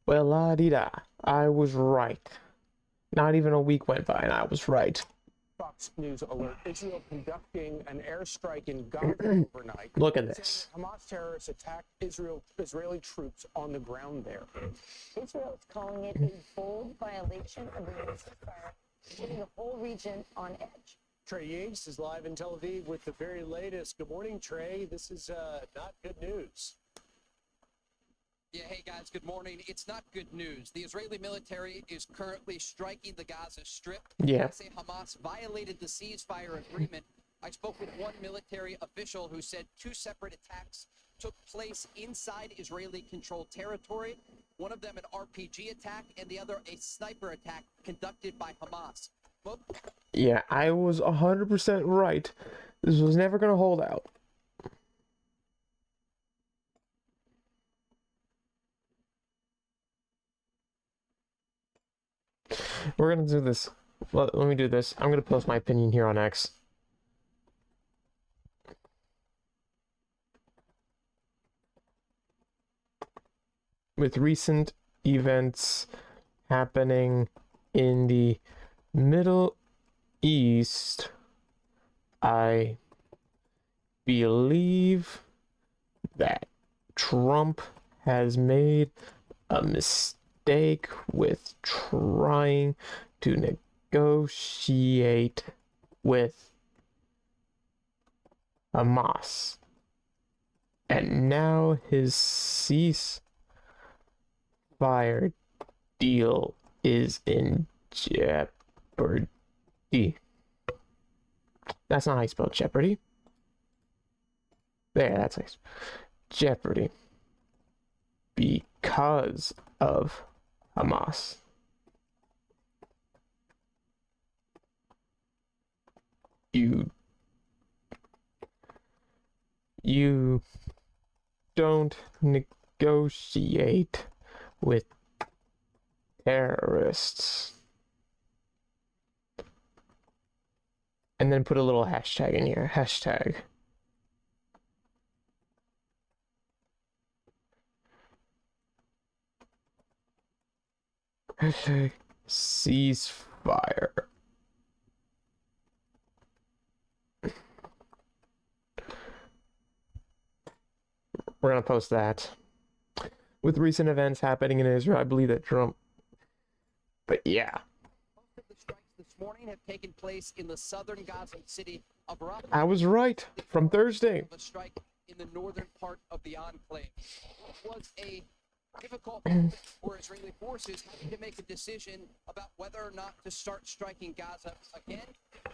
Well, la di da. I was right. Not even a week went by and I was right. Fox News alert: Israel conducting an airstrike in Gaza overnight. Look at this. Hamas terrorists attacked Israeli troops on the ground there. Israel is calling it a bold violation of the ceasefire, putting the whole region on edge. Trey Yates is live in Tel Aviv with the very latest. Good morning, Trey. This is not good news. Yeah, hey guys, good morning. It's not good news. The Israeli military is currently striking the Gaza Strip. Yeah. They say Hamas violated the ceasefire agreement. I spoke with one military official who said 2 separate attacks took place inside Israeli-controlled territory. One of them an RPG attack and the other a sniper attack conducted by Hamas. Both. Yeah, I was 100% right. This was never going to hold out. We're going to do this. Let me do this. I'm going to post my opinion here on X. With recent events happening in the Middle East, I believe that Trump has made a mistake with trying to negotiate with Hamas. And now his ceasefire deal is in jeopardy. That's not how you spell jeopardy. There, that's nice. Jeopardy. Because of Hamas. You don't negotiate with terrorists. And then put a little hashtag in here. Hashtag. Hashtag ceasefire. We're gonna post that. With recent events happening in Israel, I believe that Trump. But yeah. Most of the strikes this morning have taken place in the southern Gaza city of Rafah. I was right from Thursday. A strike in the northern part of the enclave. It was a difficult moment for Israeli forces having to make a decision about whether or not to start striking Gaza again.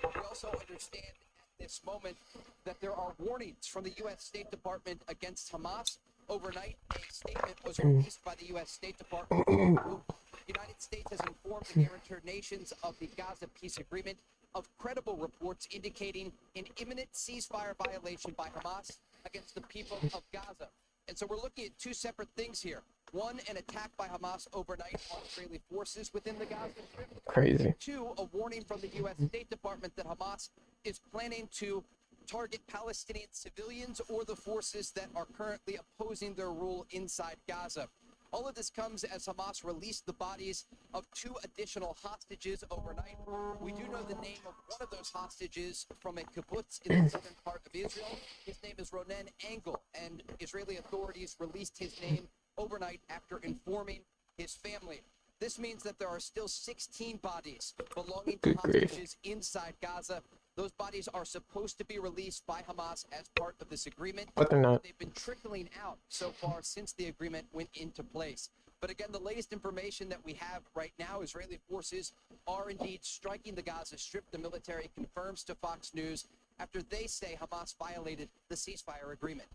We also understand at this moment that there are warnings from the U.S. State Department against Hamas. Overnight, a statement was released by the U.S. State Department. The United States has informed the guarantor nations of the Gaza peace agreement of credible reports indicating an imminent ceasefire violation by Hamas against the people of Gaza. And so we're looking at 2 separate things here. One, an attack by Hamas overnight on Israeli forces within the Gaza Strip. Crazy. 2, a warning from the U.S. State Department that Hamas is planning to target Palestinian civilians or the forces that are currently opposing their rule inside Gaza. All of this comes as Hamas released the bodies of 2 additional hostages overnight. We do know the name of one of those hostages from a kibbutz in the southern part of Israel. His name is Ronen Engel, and Israeli authorities released his name overnight after informing his family. This means that there are still 16 bodies belonging to hostages inside Gaza. Those bodies are supposed to be released by Hamas as part of this agreement. But they're not. They've been trickling out so far since the agreement went into place. But again, the latest information that we have right now, Israeli forces are indeed striking the Gaza Strip. The military confirms to Fox News after they say Hamas violated the ceasefire agreement.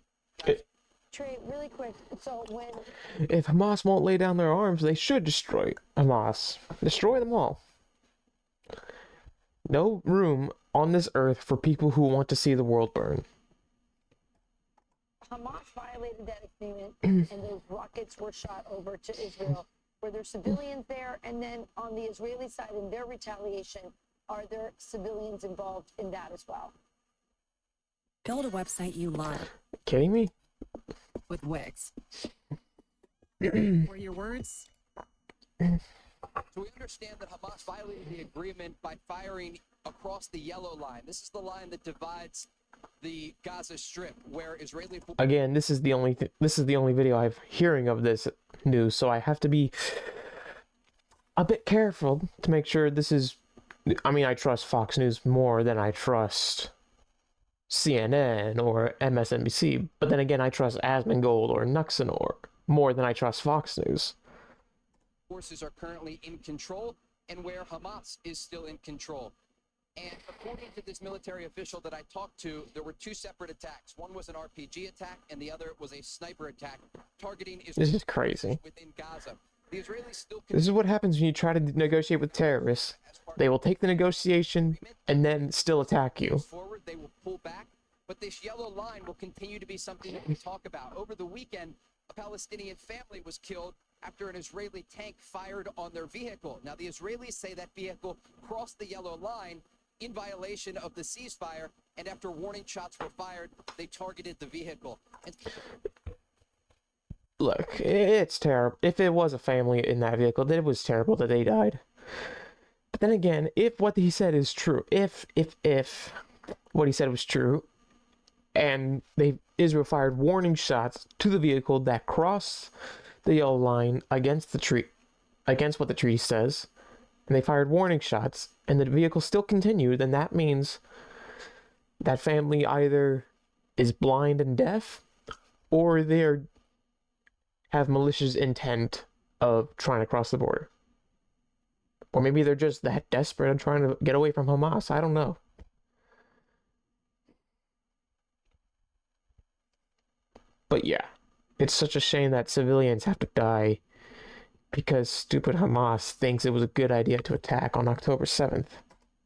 Trey, really quick. So when If Hamas won't lay down their arms, they should destroy Hamas. Destroy them all. No room on this earth for people who want to see the world burn. Hamas violated that agreement and those rockets were shot over to Israel, were there civilians there? And then on the Israeli side, in their retaliation, are there civilians involved in that as well? Build a website you love Kidding me? with Wix, where your words So we understand that Hamas violated the agreement by firing across the yellow line. This is the line that divides the Gaza Strip, where Israeli Again, this is the only video I'm hearing of this news, so I have to be a bit careful to make sure this is. I mean, I trust Fox News more than I trust CNN or MSNBC, but then again, I trust Asmongold or Nuxenor more than I trust Fox News. forces are currently in control and where Hamas is still in control. And according to this military official that I talked to, there were two separate attacks. One was an RPG attack, and the other was a sniper attack targeting This is crazy. within Gaza. The Israelis still This is what happens when you try to negotiate with terrorists. They will take the negotiation and then still attack you. forward, they will pull back, but this yellow line will continue to be something that we talk about. Over the weekend, a Palestinian family was killed after an Israeli tank fired on their vehicle. Now, the Israelis say that vehicle crossed the yellow line in violation of the ceasefire, and after warning shots were fired, they targeted the vehicle. And Look, it's terrible. If it was a family in that vehicle, then it was terrible that they died. But then again, if what he said is true, if what he said was true, and Israel fired warning shots to the vehicle that crossed the yellow line against what the treaty says, and they fired warning shots, and the vehicle still continued, then that means that family either is blind and deaf, or they have malicious intent of trying to cross the border. Or maybe they're just that desperate and trying to get away from Hamas. I don't know. But yeah, it's such a shame that civilians have to die because stupid Hamas thinks it was a good idea to attack on October 7th.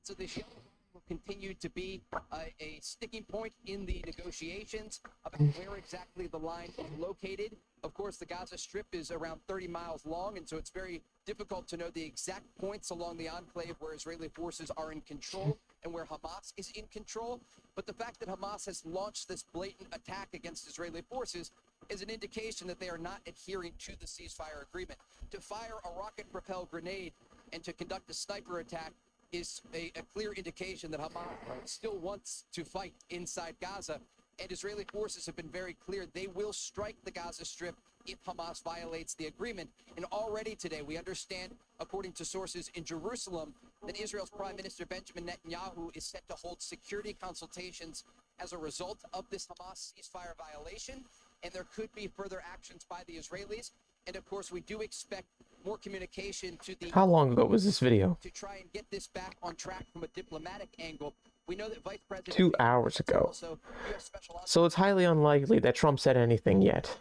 so this yellow line will continue to be a sticking point in the negotiations about where exactly the line is located. Of course, the Gaza Strip is around 30 miles long, and so it's very difficult to know the exact points along the enclave where Israeli forces are in control and where Hamas is in control. But the fact that Hamas has launched this blatant attack against Israeli forces is an indication that they are not adhering to the ceasefire agreement. To fire a rocket-propelled grenade and to conduct a sniper attack is a clear indication that Hamas still wants to fight inside Gaza. And Israeli forces have been very clear they will strike the Gaza Strip if Hamas violates the agreement. And already today, we understand, according to sources in Jerusalem, that Israel's Prime Minister Benjamin Netanyahu is set to hold security consultations as a result of this Hamas ceasefire violation. And there could be further actions by the Israelis. And of course, we do expect more communication to the How long ago was this video? to try and get this back on track from a diplomatic angle. We know that Vice President 2 hours ago. also U.S. Special So it's highly unlikely that Trump said anything yet.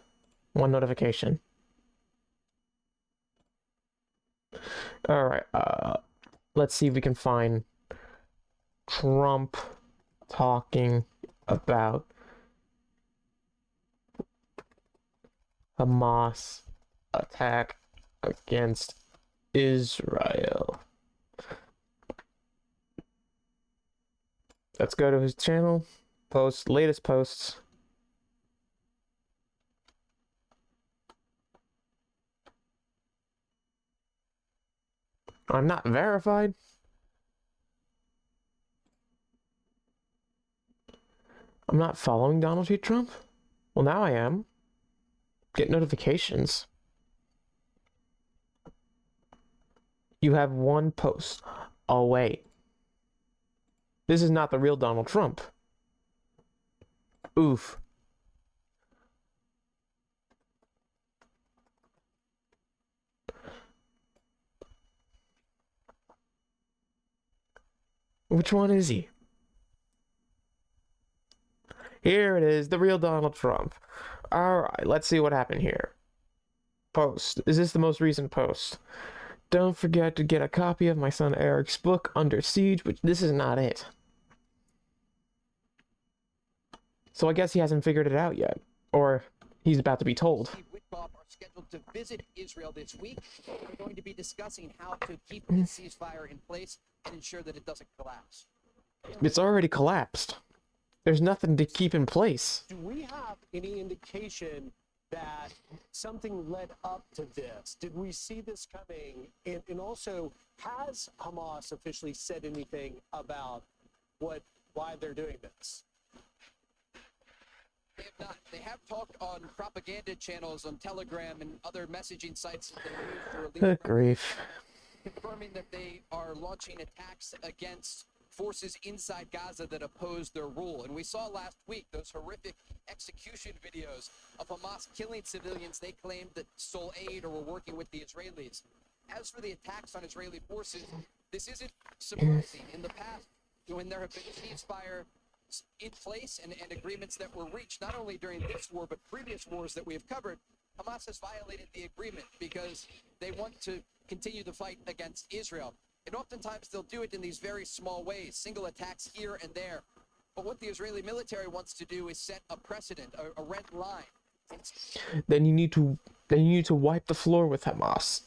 One notification. Alright, let's see if we can find Trump talking about Hamas attack against Israel. Let's go to his channel, latest posts. I'm not verified. I'm not following Donald J. Trump. Well, now I am. Get notifications. You have one post. Oh, wait. This is not the real Donald Trump. Oof. Which one is he? Here it is, the real Donald Trump. Alright, let's see what happened here. Post. Is this the most recent post? Don't forget to get a copy of my son Eric's book, Under Siege, which this is not it. So I guess he hasn't figured it out yet. Or he's about to be told. Steve Witkoff are scheduled to visit Israel this week. We're going to be discussing how to keep the ceasefire in place and ensure that it doesn't collapse. It's already collapsed. There's nothing to keep in place. Do we have any indication that something led up to this? Did we see this coming? And also, has Hamas officially said anything about why they're doing this? They have not. They have talked on propaganda channels on Telegram and other messaging sites that they use to release Good grief. confirming that they are launching attacks against forces inside Gaza that oppose their rule. And we saw last week those horrific execution videos of Hamas killing civilians they claimed that stole aid or were working with the Israelis. As for the attacks on Israeli forces, this isn't surprising. In the past, when there have been ceasefire in place and agreements that were reached, not only during this war, but previous wars that we have covered, Hamas has violated the agreement because they want to continue the fight against Israel. And oftentimes they'll do it in these very small ways, single attacks here and there. But what the Israeli military wants to do is set a precedent, a red line. Then you need to wipe the floor with Hamas.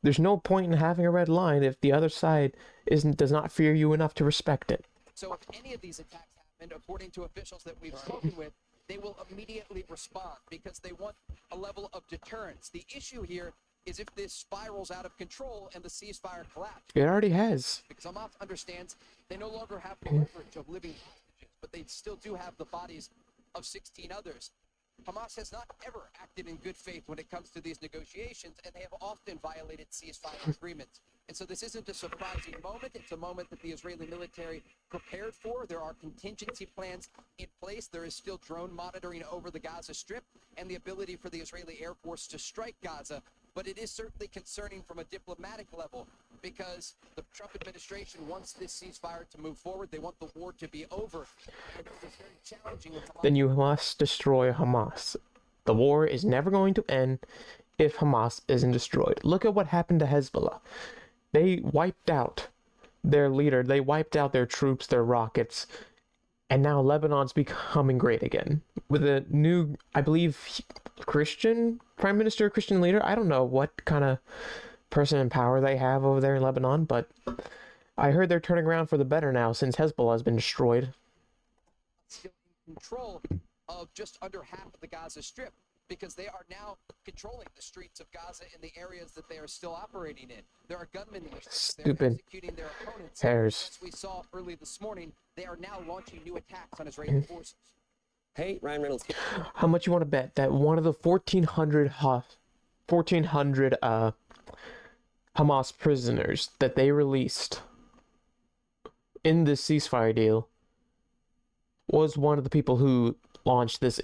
There's no point in having a red line if the other side does not fear you enough to respect it. So if any of these attacks happen, according to officials that we've spoken with, they will immediately respond because they want a level of deterrence. The issue here is if this spirals out of control and the ceasefire collapses. It already has. Because Hamas understands they no longer have the leverage of living hostages, but they still do have the bodies of 16 others. Hamas has not ever acted in good faith when it comes to these negotiations, and they have often violated ceasefire agreements. And so this isn't a surprising moment. It's a moment that the Israeli military prepared for. There are contingency plans in place. There is still drone monitoring over the Gaza Strip and the ability for the Israeli Air Force to strike Gaza. But it is certainly concerning from a diplomatic level because the Trump administration wants this ceasefire to move forward. They want the war to be over. And it's very challenging with Hamas. Then you must destroy Hamas. The war is never going to end if Hamas isn't destroyed. Look at what happened to Hezbollah. They wiped out their leader. They wiped out their troops, their rockets. And now Lebanon's becoming great again. With a new, I believe, Christian prime minister, Christian leader. I don't know what kind of person in power they have over there in Lebanon, but I heard they're turning around for the better now since Hezbollah has been destroyed. Still in control of just under half of the Gaza Strip because they are now controlling the streets of Gaza in the areas that they are still operating in. There are gunmen in the streets. They're Stupid executing their opponents. hairs. As we saw early this morning, they are now launching new attacks on Israeli forces. Hey, Ryan Reynolds. How much you want to bet that one of the 1,400 Hamas prisoners that they released in this ceasefire deal was one of the people who launched this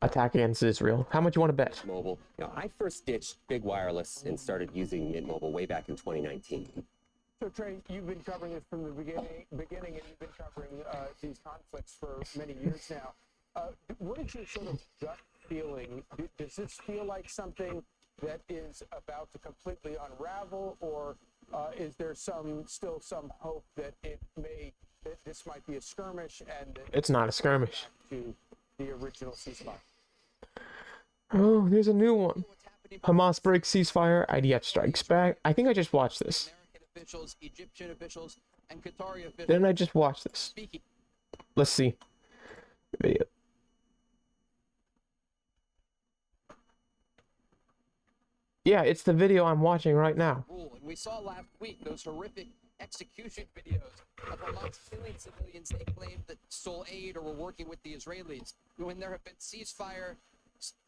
attack against Israel? How much you want to bet? Mobile. I first ditched big wireless and started using Mint Mobile way back in 2019. So Trey, you've been covering this from the beginning, and you've been covering these conflicts for many years now. What is your sort of gut feeling? Does this feel like something that is about to completely unravel, or is there still some hope that this might be a skirmish and that It's not a skirmish. to the original ceasefire? Oh, there's a new one. What's happening Hamas breaks ceasefire, IDF strikes back. I think I just watched this. American officials, Egyptian officials, and Qatari officials Didn't I just watch this? speaking. Let's see. Video. Yeah, it's the video I'm watching right now. Rule. And we saw last week those horrific execution videos of Hamas killing civilians they claimed that stole aid or were working with the Israelis. When there have been ceasefire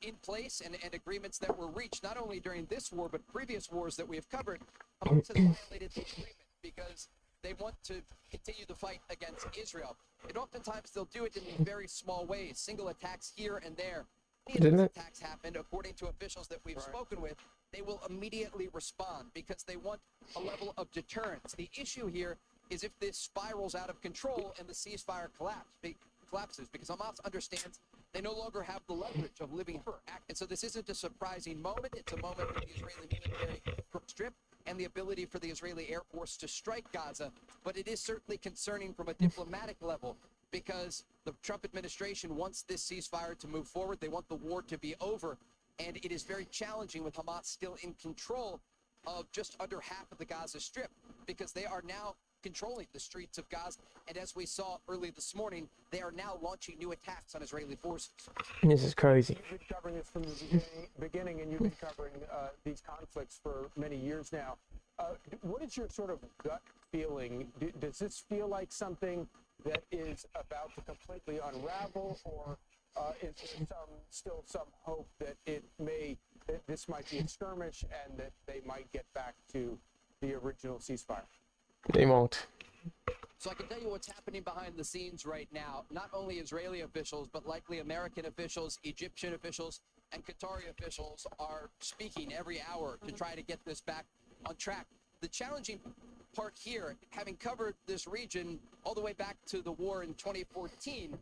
in place and agreements that were reached, not only during this war, but previous wars that we have covered, Hamas has violated the agreement because they want to continue the fight against Israel. And oftentimes they'll do it in these very small ways, single attacks here and there. If Didn't these it? attacks happened, according to officials that we've spoken with, they will immediately respond because they want a level of deterrence. The issue here is if this spirals out of control and the ceasefire collapses, because Hamas understands they no longer have the leverage of living for act. And so this isn't a surprising moment. It's a moment for the Israeli military strip and the ability for the Israeli Air Force to strike Gaza. But it is certainly concerning from a diplomatic level because the Trump administration wants this ceasefire to move forward. They want the war to be over. And it is very challenging with Hamas still in control of just under half of the Gaza Strip because they are now controlling the streets of Gaza. And as we saw early this morning, they are now launching new attacks on Israeli forces. This is crazy. You've been covering this from the beginning, and you've been covering these conflicts for many years now. What is your sort of gut feeling? Does this feel like something that is about to completely unravel, or is there still some hope that this might be a skirmish and that they might get back to the original ceasefire? They won't. So I can tell you what's happening behind the scenes right now. Not only Israeli officials, but likely American officials, Egyptian officials, and Qatari officials are speaking every hour to try to get this back on track. The challenging part here, having covered this region all the way back to the war in 2014,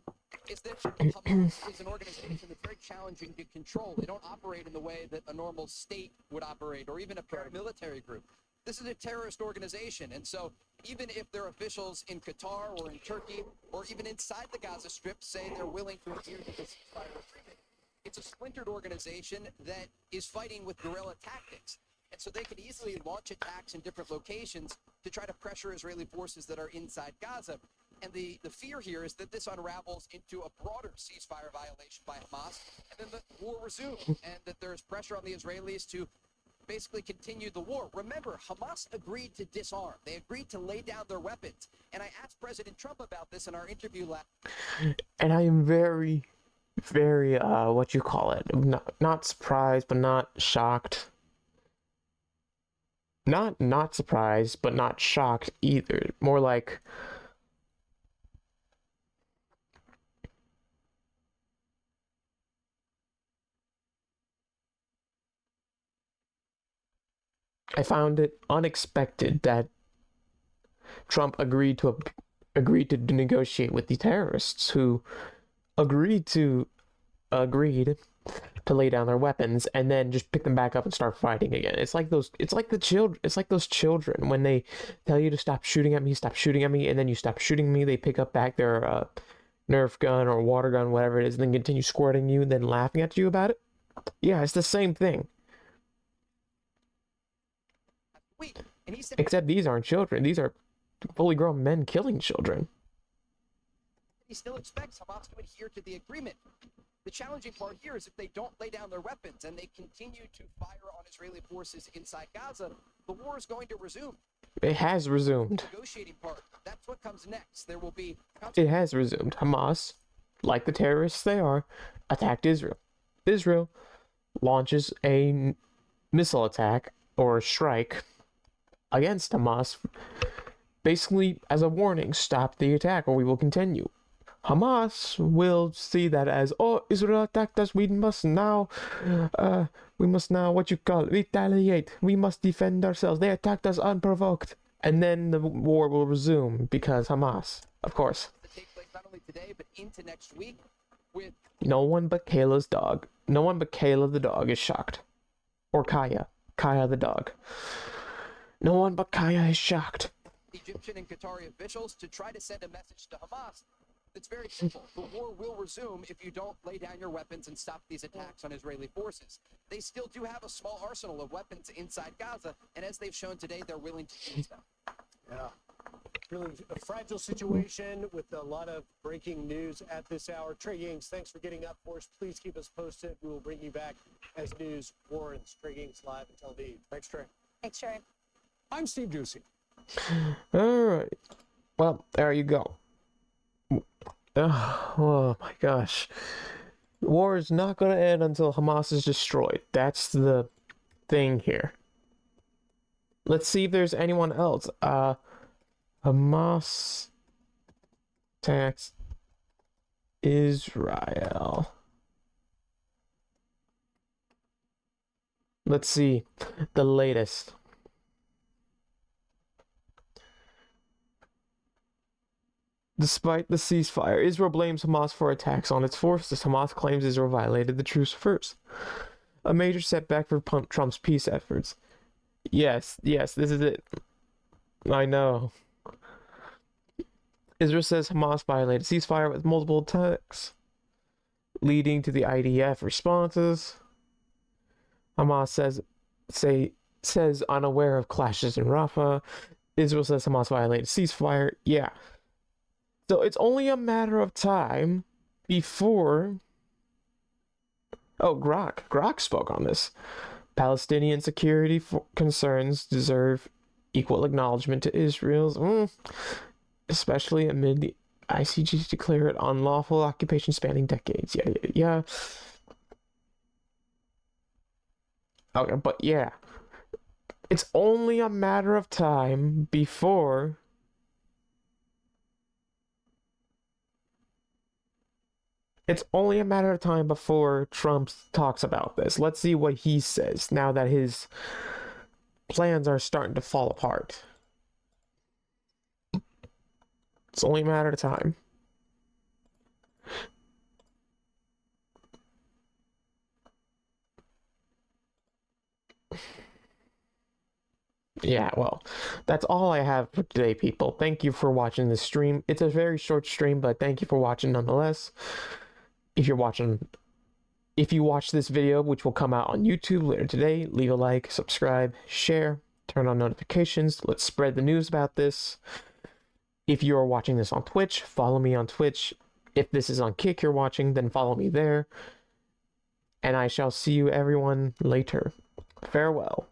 is that Hamas is an organization that's very challenging to control. They don't operate in the way that a normal state would operate, or even a paramilitary group. This is a terrorist organization, and so even if their officials in Qatar or in Turkey or even inside the Gaza Strip say they're willing to adhere to the ceasefire agreement, it's a splintered organization that is fighting with guerrilla tactics. And so they could easily launch attacks in different locations to try to pressure Israeli forces that are inside Gaza. And the fear here is that this unravels into a broader ceasefire violation by Hamas, and then the war resumes, and that there's pressure on the Israelis to basically continue the war. Remember, Hamas agreed to disarm. They agreed to lay down their weapons. And I asked President Trump about this in our interview last. And I am very, very, what you call it? Not surprised, but not shocked. Not surprised, but not shocked either. More like, I found it unexpected that Trump agreed to negotiate with the terrorists who agreed to lay down their weapons and then just pick them back up and start fighting again. It's like those children when they tell you to stop shooting at me, and then you stop shooting me, they pick up back their Nerf gun or water gun, whatever it is, and then continue squirting you and then laughing at you about it. Yeah, it's the same thing. And he said Except these aren't children. These are fully grown men killing children. he still expects Hamas to adhere to the agreement. The challenging part here is if they don't lay down their weapons and they continue to fire on Israeli forces inside Gaza, the war is going to resume. It has resumed. The negotiating part, that's what comes next. There will be... It has resumed. Hamas, like the terrorists they are, attacked Israel. Israel launches a missile attack or a strike against Hamas, basically as a warning, stop the attack or we will continue. Hamas will see that as, oh, Israel attacked us, we must now, retaliate. We must defend ourselves. They attacked us unprovoked. And then the war will resume because Hamas, of course. To take place not only today, but into next week with... No one but Kayla's dog. No one but Kayla the dog is shocked. Or Kaya. Kaya the dog. No one but Kaya is shocked. Egyptian and Qatari officials to try to send a message to Hamas. It's very simple. The war will resume if you don't lay down your weapons and stop these attacks on Israeli forces. They still do have a small arsenal of weapons inside Gaza, and as they've shown today, they're willing to use them. Yeah. Really a fragile situation with a lot of breaking news at this hour. Trey Yings, thanks for getting up for us. Please keep us posted. We will bring you back as news warrants. Trey Yings live in Tel Aviv. Thanks, Trey. Thanks, Trey. I'm Steve Ducey. All right. Well, there you go. Oh my gosh. War is not going to end until Hamas is destroyed. That's the thing here. Let's see if there's anyone else. Hamas attacks Israel. Let's see the latest. Despite the ceasefire, Israel blames Hamas for attacks on its forces. Hamas claims Israel violated the truce first. A major setback for Trump's peace efforts. Yes, this is it. I know. Israel says Hamas violated ceasefire with multiple attacks, leading to the IDF responses. Hamas says unaware of clashes in Rafah. Israel says Hamas violated ceasefire. Yeah. So it's only a matter of time before... Oh, Grok spoke on this. Palestinian security concerns deserve equal acknowledgement to Israel's, especially amid the ICG's declared unlawful occupation spanning decades. Yeah. Okay, but yeah. It's only a matter of time before Trump talks about this. Let's see what he says now that his plans are starting to fall apart. It's only a matter of time. Yeah, well, that's all I have for today, people. Thank you for watching this stream. It's a very short stream, but thank you for watching nonetheless. If you watch this video, which will come out on YouTube later today, leave a like, subscribe, share, turn on notifications. Let's spread the news about this. If you are watching this on Twitch, follow me on Twitch. If this is on Kick you're watching, then follow me there. And I shall see you everyone later. Farewell.